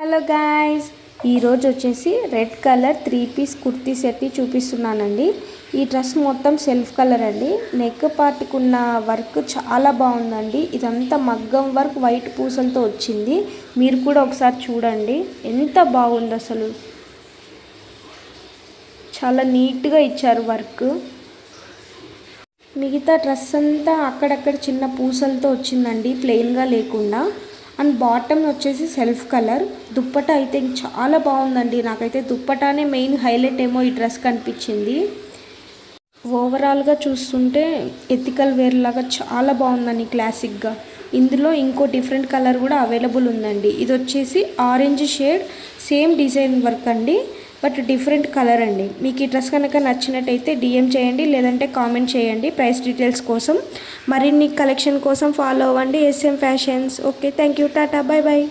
Hello guys, ఈరోజు వచ్చేసి red colour 3 piece kurti set చూపిస్తున్నానండి. ఈ డ్రెస్ మొత్తం సెల్ఫ్ కలర్ అండి. నెక్ పార్ట్కి ఉన్న వర్క్ చాలా బాగుందండి. ఇదంతా మగ్గం వర్క్ వైట్ పూసలతో వచ్చింది. మీరు కూడా ఒకసారి చూడండి, ఎంత బాగుంది అసలు. చాలా నీట్గా ఇచ్చారు వర్క్. మిగతా డ్రెస్ అంతా అక్కడక్కడ చిన్న పూసలతో వచ్చిందండి, ప్లెయిన్గా లేకుండా. అండ్ బాటమ్ వచ్చేసి సెల్ఫ్ కలర్. దుప్పట అయితే చాలా బాగుందండి. నాకైతే దుప్పటానే మెయిన్ హైలైట్ ఏమో ఈ డ్రెస్ కనిపించింది. ఓవరాల్గా చూస్తుంటే ఎథికల్ వేర్ లాగా చాలా బాగుందండి, క్లాసిక్గా. ఇందులో ఇంకో డిఫరెంట్ కలర్ కూడా అవైలబుల్ ఉందండి. ఇది వచ్చేసి orange shade, same design work అండి, బట్ డిఫరెంట్ కలర్ అండి. మీకు ఈ డ్రెస్ కనుక నచ్చినట్టయితే డిఎం చేయండి, లేదంటే కామెంట్ చేయండి ప్రైస్ డీటెయిల్స్ కోసం. మరిన్ని కలెక్షన్ కోసం ఫాలో అవ్వండి SM fashions. Okay, thank you, tata, bye bye.